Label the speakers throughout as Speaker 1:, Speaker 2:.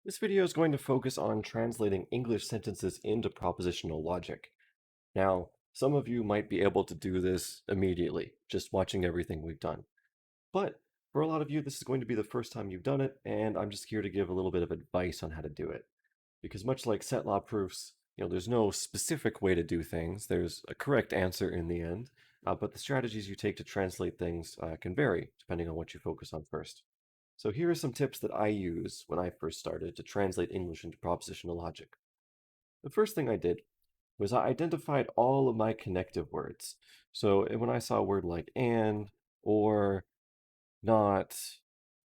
Speaker 1: This video is going to focus on translating English sentences into propositional logic. Now, some of you might be able to do this immediately, just watching everything we've done. But for a lot of you, this is going to be the first time you've done it, and I'm just here to give a little bit of advice on how to do it. Because much like set law proofs, there's no specific way to do things. There's a correct answer in the end, but the strategies you take to translate things can vary depending on what you focus on first. So here are some tips that I use when I first started to translate English into propositional logic. The first thing I did was I identified all of my connective words. So when I saw a word like and, or, not,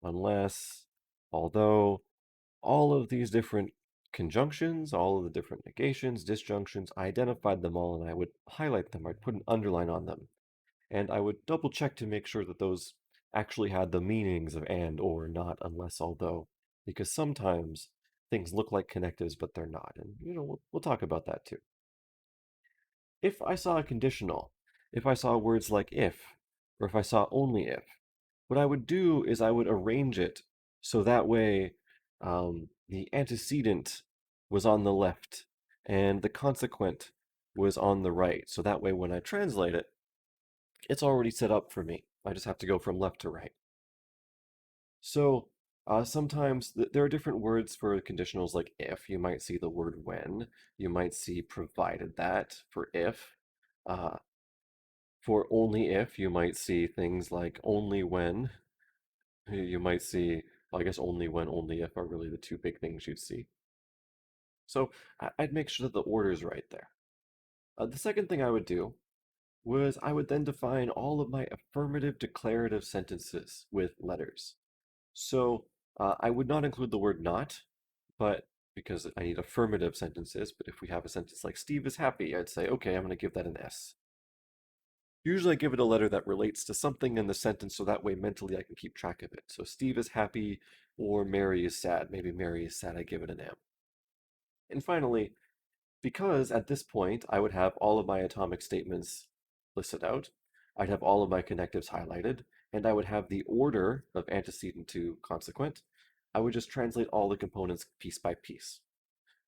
Speaker 1: unless, although, all of these different conjunctions, all of the different negations, disjunctions, I identified them all and I would highlight them. I'd put an underline on them. And I would double check to make sure that those actually had the meanings of and, or, not, unless, although, because sometimes things look like connectives, but they're not. And, we'll talk about that too. If I saw a conditional, if I saw words like if, or if I saw only if, what I would do is I would arrange it so that way the antecedent was on the left and the consequent was on the right. So that way when I translate it, it's already set up for me. I just have to go from left to right. So sometimes there are different words for conditionals like if. You might see the word when. You might see provided that for if. Uh, for only if, you might see things like only when. You might see, well, I guess only when, only if are really the two big things you'd see. So I'd make sure that the order is right there. The second thing I would do was I would then define all of my affirmative declarative sentences with letters. So I would not include the word not, but because I need affirmative sentences, but if we have a sentence like Steve is happy, I'd say, okay, I'm going to give that an S. Usually I give it a letter that relates to something in the sentence so that way mentally I can keep track of it. So Steve is happy or Mary is sad. Maybe Mary is sad, I give it an M. And finally, because at this point I would have all of my atomic statements listed out, I'd have all of my connectives highlighted, and I would have the order of antecedent to consequent. I would just translate all the components piece by piece.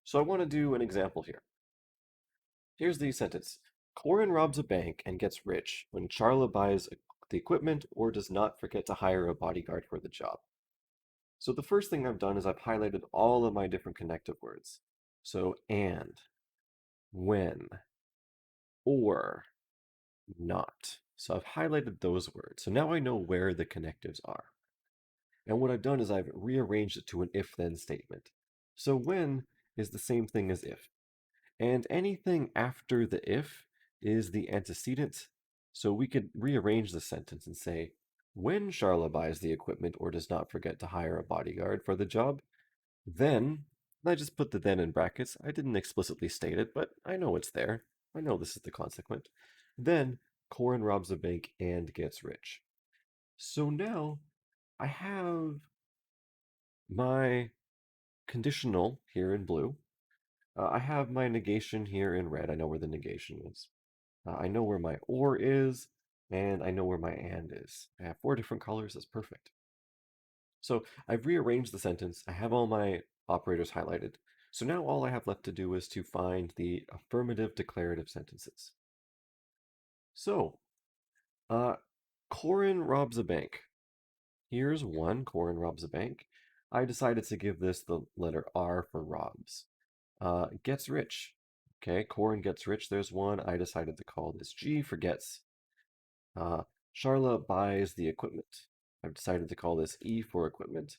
Speaker 1: So I want to do an example here. Here's the sentence. Corin robs a bank and gets rich when Charla buys the equipment or does not forget to hire a bodyguard for the job. So the first thing I've done is I've highlighted all of my different connective words. So and, when, or, not. So I've highlighted those words. So now I know where the connectives are. And what I've done is I've rearranged it to an if-then statement. So when is the same thing as if. And anything after the if is the antecedent. So we could rearrange the sentence and say, when Charla buys the equipment or does not forget to hire a bodyguard for the job, then, I just put the then in brackets. I didn't explicitly state it, but I know it's there. I know this is the consequent. Then, Corin robs a bank and gets rich. So now I have my conditional here in blue. I have my negation here in red. I know where the negation is. I know where my or is, and I know where my and is. I have four different colors. That's perfect. So I've rearranged the sentence. I have all my operators highlighted. So now all I have left to do is to find the affirmative declarative sentences. So, uh, Corin robs a bank. Here's one. Corin robs a bank. I decided to give this the letter R for robs. Gets rich. Okay, Corin gets rich. There's one. I decided to call this G for gets. Charla buys the equipment. I've decided to call this E for equipment.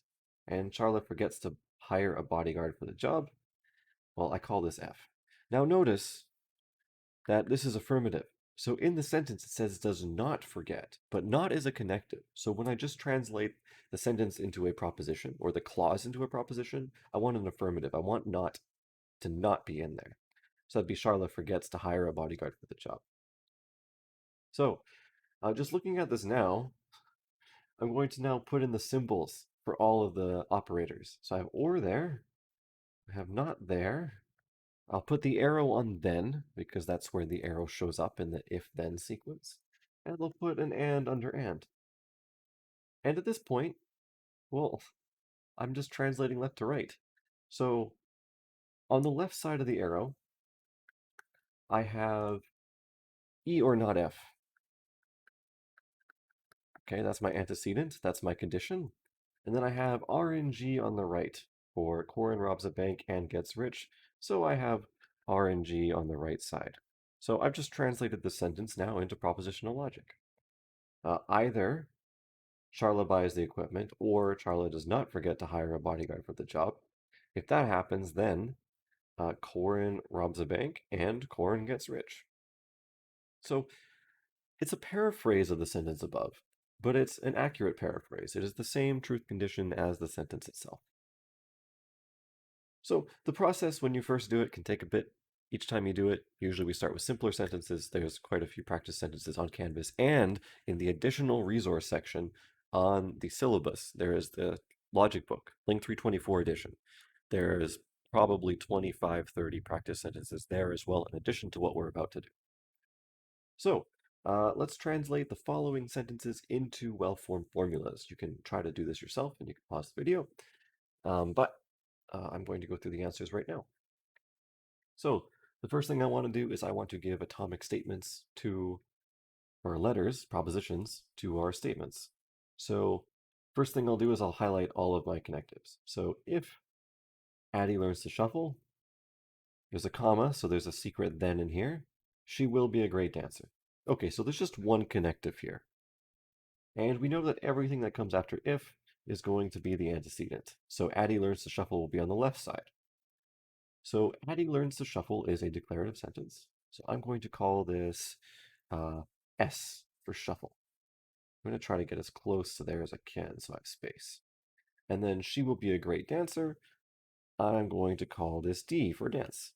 Speaker 1: And Charla forgets to hire a bodyguard for the job. Well, I call this F. Now notice that this is affirmative. So in the sentence it says does not forget, but not is a connective. So when I just translate the sentence into a proposition or the clause into a proposition, I want an affirmative. I want not to not be in there. So that'd be Charla forgets to hire a bodyguard for the job. So just looking at this now, I'm going to now put in the symbols for all of the operators. So I have or there, I have not there. I'll put the arrow on then, because that's where the arrow shows up in the if-then sequence. And I'll put an and under and. And at this point, well, I'm just translating left to right. So on the left side of the arrow, I have E or not F. Okay, that's my antecedent, that's my condition. And then I have RNG on the right for Corin robs a bank and gets rich. So I have RNG on the right side. So I've just translated this sentence now into propositional logic. Either Charla buys the equipment or Charla does not forget to hire a bodyguard for the job. If that happens, then Corin robs a bank and Corin gets rich. So it's a paraphrase of the sentence above, but it's an accurate paraphrase. It is the same truth condition as the sentence itself. So the process when you first do it can take a bit. Each time you do it, usually we start with simpler sentences. There's quite a few practice sentences on Canvas. And in the additional resource section on the syllabus, there is the logic book, LING 324 edition. There's probably 25, 30 practice sentences there as well, in addition to what we're about to do. So let's translate the following sentences into well-formed formulas. You can try to do this yourself and you can pause the video, but I'm going to go through the answers right now. So the first thing I want to do is I want to give atomic statements to, or letters, propositions, to our statements. So first thing I'll do is I'll highlight all of my connectives. So if Addie learns to shuffle, there's a comma, so there's a secret then in here. She will be a great dancer. Okay, so there's just one connective here. And we know that everything that comes after if is going to be the antecedent. So Addie learns to shuffle will be on the left side. So Addie learns to shuffle is a declarative sentence. So I'm going to call this S for shuffle. I'm going to try to get as close to there as I can so I have space. And then she will be a great dancer. I'm going to call this D for dance.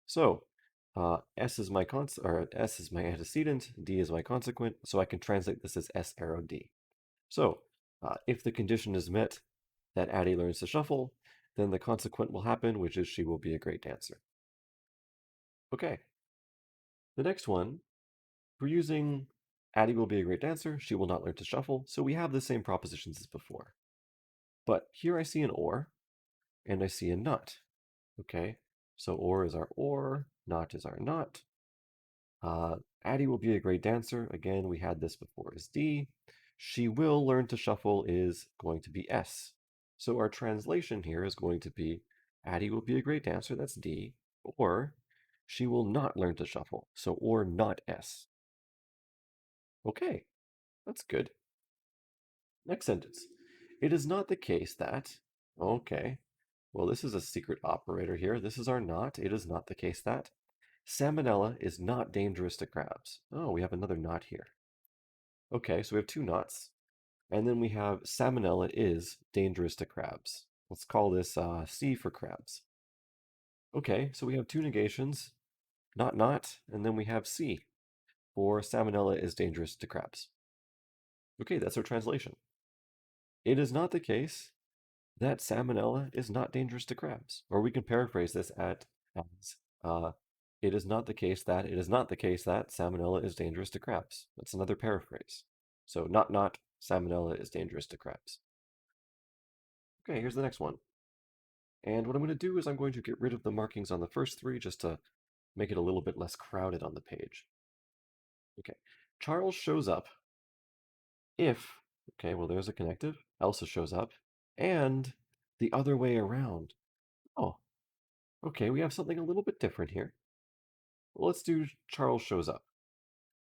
Speaker 1: So S is my S is my antecedent, D is my consequent, so I can translate this as S arrow D. So if the condition is met that Addie learns to shuffle, then the consequent will happen, which is she will be a great dancer. Okay. The next one, we're using Addie will be a great dancer, she will not learn to shuffle, so we have the same propositions as before. But here I see an or, and I see a not. Okay, so or is our or, not is our not. Addie will be a great dancer. Again, we had this before is D. She will learn to shuffle is going to be S. So our translation here is going to be Addie will be a great dancer, that's D, or she will not learn to shuffle, so or not S. Okay, that's good. Next sentence. It is not the case that, okay, well, this is a secret operator here. This is our not. It is not the case that salmonella is not dangerous to crabs. Oh, we have another not here. Okay, so we have two nots. And then we have salmonella is dangerous to crabs. Let's call this C for crabs. Okay, so we have two negations, not, and then we have C for salmonella is dangerous to crabs. Okay, that's our translation. It is not the case that salmonella is not dangerous to crabs. Or we can paraphrase this as it is not the case that salmonella is dangerous to crabs. That's another paraphrase. So not salmonella is dangerous to crabs. Okay, here's the next one. And what I'm going to do is I'm going to get rid of the markings on the first three just to make it a little bit less crowded on the page. Okay, Charles shows up if, okay, well, there's a connective. Elsa shows up, and the other way around. Oh, okay, we have something a little bit different here. Well, let's do Charles shows up.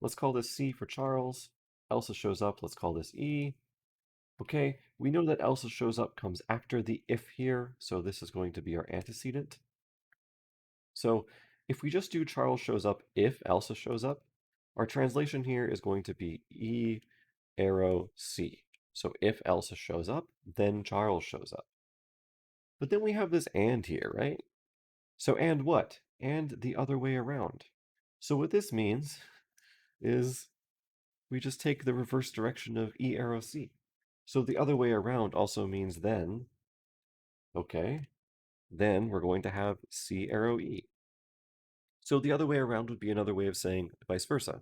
Speaker 1: Let's call this C for Charles. Elsa shows up. Let's call this E. Okay, we know that Elsa shows up comes after the if here, so this is going to be our antecedent. So if we just do Charles shows up if Elsa shows up, our translation here is going to be E arrow C. So if Elsa shows up, then Charles shows up. But then we have this and here, right? So and what? And the other way around. So what this means is we just take the reverse direction of E arrow C. So the other way around also means then, okay, then we're going to have C arrow E. So the other way around would be another way of saying vice versa.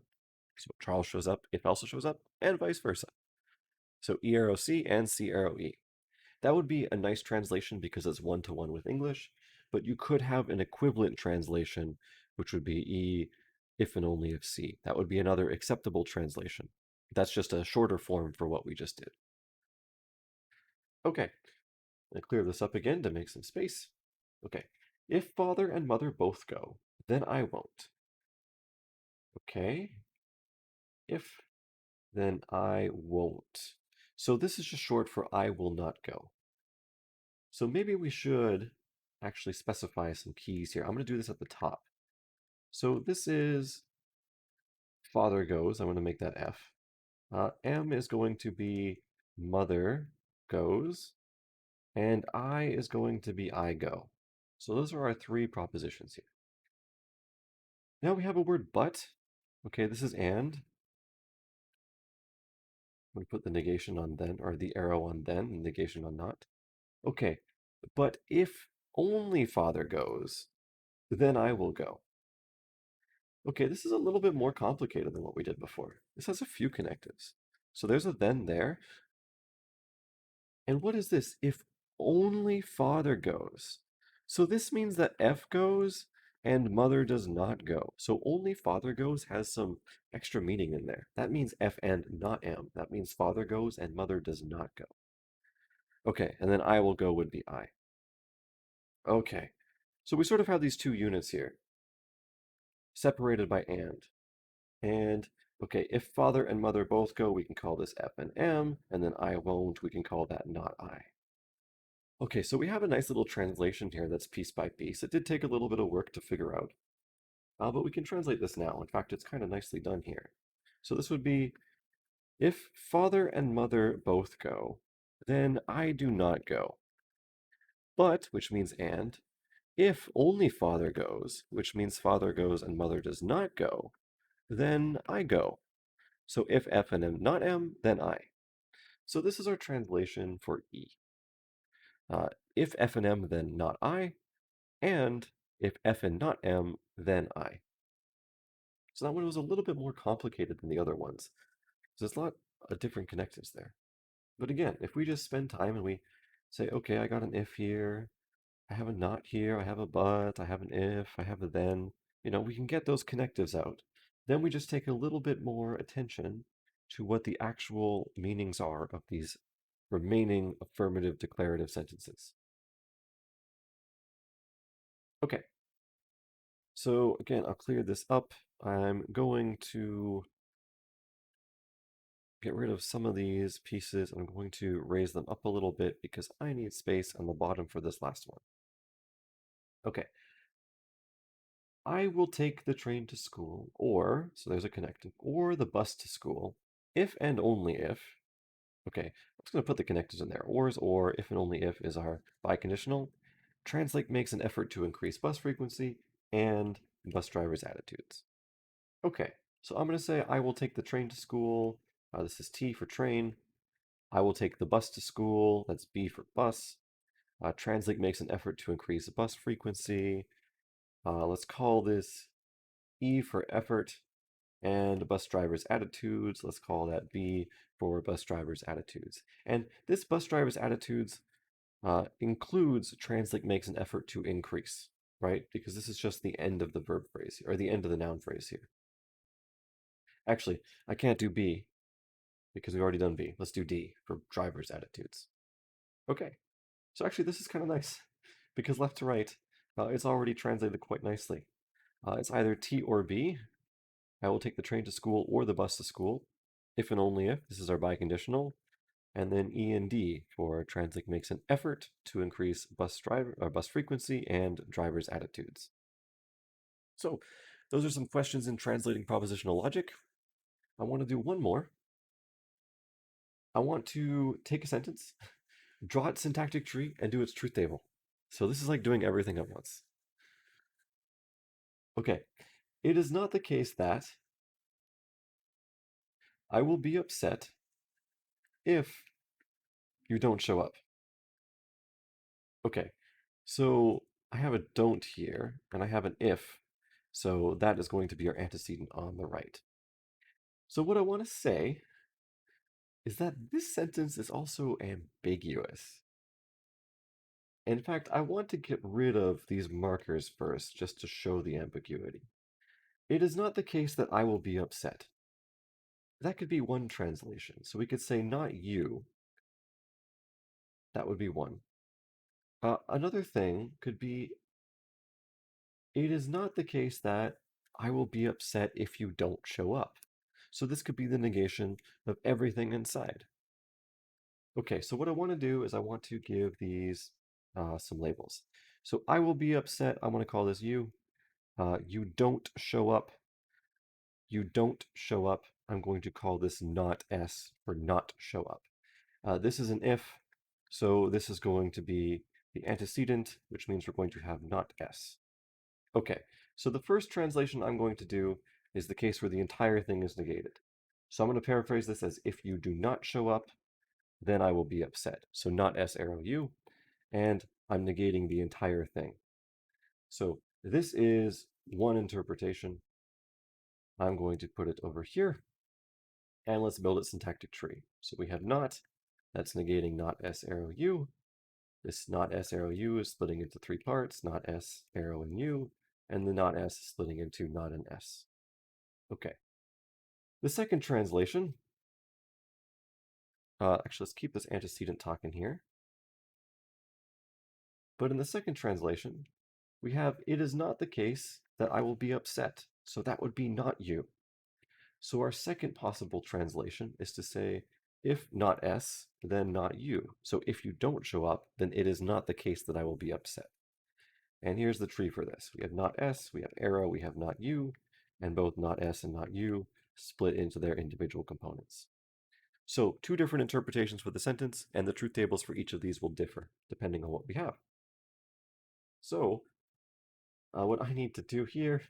Speaker 1: So Charles shows up if Elsa shows up, and vice versa. So E arrow C and C arrow E. That would be a nice translation because it's one-to-one with English, but you could have an equivalent translation, which would be E if and only if C. That would be another acceptable translation. That's just a shorter form for what we just did. Okay, I'll clear this up again to make some space. Okay, if father and mother both go, then I won't. Okay, if, then I won't. So this is just short for I will not go. So maybe we should actually specify some keys here. I'm going to do this at the top. So this is father goes. I'm going to make that F. M is going to be mother goes. And I is going to be I go. So those are our three propositions here. Now we have a word but. Okay, this is and. I'm going to put the negation on then, or the arrow on then, and negation on not. Okay, but if only father goes, then I will go. Okay, this is a little bit more complicated than what we did before. This has a few connectives. So there's a then there. And what is this? If only father goes. So this means that F goes and mother does not go. So only father goes has some extra meaning in there. That means F and not M. That means father goes and mother does not go. Okay, and then I will go would be I. Okay, so we sort of have these two units here, separated by and. And okay, if father and mother both go, we can call this F and M, and then I won't, we can call that not I. Okay, so we have a nice little translation here that's piece by piece. It did take a little bit of work to figure out, but we can translate this now. In fact, it's kind of nicely done here. So this would be, if father and mother both go, then I do not go. But, which means and, if only father goes, which means father goes and mother does not go, then I go. So if F and M not M, then I. So this is our translation for E. If F and M, then not I, and if F and not M, then I. So that one was a little bit more complicated than the other ones. There's a lot of different connectives there. But again, if we just spend time and we say, okay, I got an if here, I have a not here, I have a but, I have an if, I have a then, we can get those connectives out. Then we just take a little bit more attention to what the actual meanings are of these remaining affirmative declarative sentences. Okay, so again, I'll clear this up. I'm going to get rid of some of these pieces. I'm going to raise them up a little bit because I need space on the bottom for this last one. Okay. I will take the train to school, or, so there's a connective, or the bus to school, if and only if. Okay, I'm just going to put the connectives in there. Or is or, if and only if is our biconditional. Translate makes an effort to increase bus frequency and bus drivers' attitudes. Okay, so I'm going to say I will take the train to school. This is T for train. I will take the bus to school. That's B for bus. Translate makes an effort to increase bus frequency. Let's call this E for effort. And bus drivers' attitudes, let's call that B for bus drivers' attitudes. And this bus drivers' attitudes includes translate makes an effort to increase, right? Because this is just the end of the verb phrase, or the end of the noun phrase here. Actually, I can't do B because we've already done B. Let's do D for drivers' attitudes. Okay, so actually this is kind of nice because left to right, it's already translated quite nicely. It's either T or B. I will take the train to school or the bus to school, if and only if. This is our biconditional. And then E and D for translate makes an effort to increase bus frequency and drivers' attitudes. So those are some questions in translating propositional logic. I want to do one more. I want to take a sentence, draw its syntactic tree, and do its truth table. So this is like doing everything at once. Okay, it is not the case that I will be upset if you don't show up. Okay, so I have a don't here, and I have an if, so that is going to be our antecedent on the right. So what I want to say is that this sentence is also ambiguous. In fact, I want to get rid of these markers first, just to show the ambiguity. It is not the case that I will be upset. That could be one translation. So we could say not you. That would be one. Another thing could be, it is not the case that I will be upset if you don't show up. So this could be the negation of everything inside. Okay, so what I want to do is I want to give these some labels. So I will be upset. I want to call this you. You don't show up. You don't show up. I'm going to call this not S for not show up. This is an if, so this is going to be the antecedent, which means we're going to have not S. Okay, so the first translation I'm going to do is the case where the entire thing is negated. So I'm going to paraphrase this as if you do not show up, then I will be upset. So not S arrow you, and I'm negating the entire thing. So this is one interpretation. I'm going to put it over here, and let's build a syntactic tree. So we have not, that's negating not S arrow U. This not S arrow U is splitting into three parts, not S arrow and U, and the not S is splitting into not an S. Okay. The second translation, actually let's keep this antecedent talking here. But in the second translation, we have it is not the case that I will be upset. So that would be not you. So our second possible translation is to say, if not S, then not you. So if you don't show up, then it is not the case that I will be upset. And here's the tree for this. We have not S, we have arrow, we have not you, and both not S and not you split into their individual components. So two different interpretations for the sentence, and the truth tables for each of these will differ depending on what we have. So what I need to do here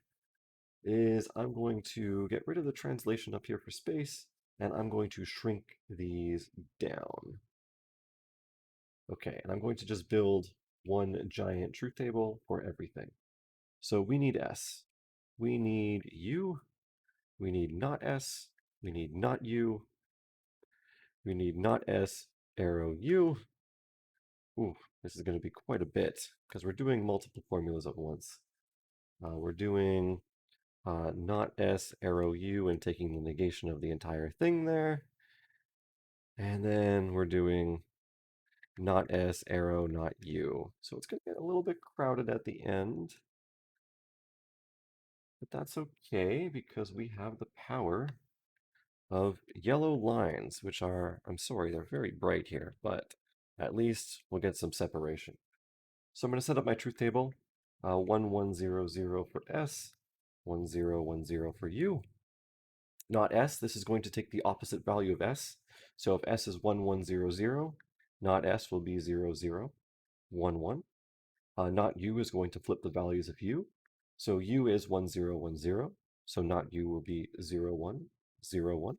Speaker 1: is I'm going to get rid of the translation up here for space, and I'm going to shrink these down. Okay, and I'm going to just build one giant truth table for everything. So we need S. We need U. We need not S. We need not U. We need not S arrow U. Ooh, this is going to be quite a bit because we're doing multiple formulas at once. We're doing not S arrow U and taking the negation of the entire thing there. And then we're doing not S arrow, not U. So it's going to get a little bit crowded at the end. But that's okay because we have the power of yellow lines, which are, I'm sorry, they're very bright here, but at least we'll get some separation. So I'm going to set up my truth table, 1100 for S, 1010 for U. Not S, this is going to take the opposite value of S. So if S is 1100, not S will be 0011. Not U is going to flip the values of U. So U is 1010, so not U will be 0101.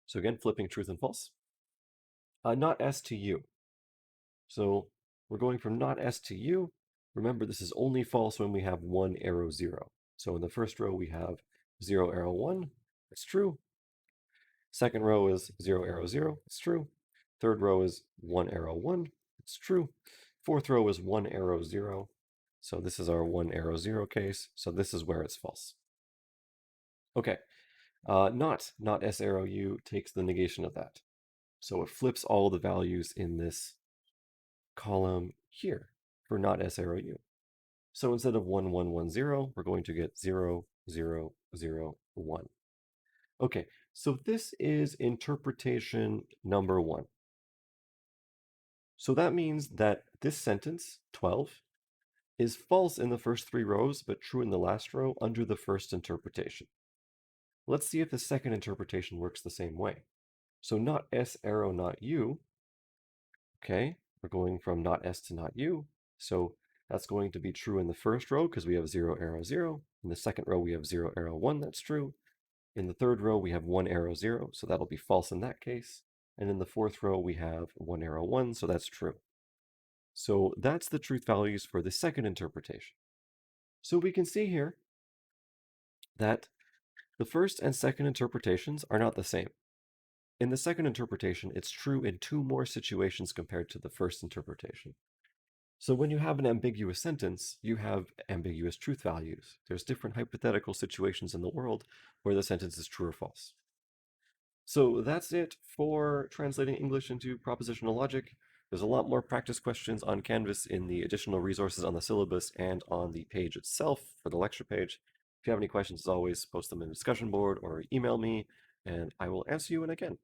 Speaker 1: So again, flipping truth and false. Not S to U. So we're going from not S to U. Remember, this is only false when we have one arrow 0. So in the first row, we have 0 arrow 1. That's true. Second row is 0 arrow 0. It's true. Third row is 1 arrow 1. It's true. Fourth row is 1 arrow 0. So this is our 1 arrow 0 case. So this is where it's false. Okay. Not S arrow U takes the negation of that. So it flips all the values in this column here for not S arrow U. So instead of 1110, we're going to get 0001. Okay, so this is interpretation number 1. So that means that this sentence, 12, is false in the first 3 rows, but true in the last row under the first interpretation. Let's see if the second interpretation works the same way. So not S arrow, not U. Okay, we're going from not S to not U. So that's going to be true in the first row because we have 0 arrow 0. In the second row, we have 0 arrow 1. That's true. In the third row, we have 1 arrow 0. So that'll be false in that case. And in the fourth row, we have 1 arrow 1. So that's true. So that's the truth values for the second interpretation. So we can see here that the first and second interpretations are not the same. In the second interpretation, it's true in 2 more situations compared to the first interpretation. So when you have an ambiguous sentence, you have ambiguous truth values. There's different hypothetical situations in the world where the sentence is true or false. So that's it for translating English into propositional logic. There's a lot more practice questions on Canvas in the additional resources on the syllabus and on the page itself for the lecture page. If you have any questions, as always, post them in the discussion board or email me, and I will answer you when I can.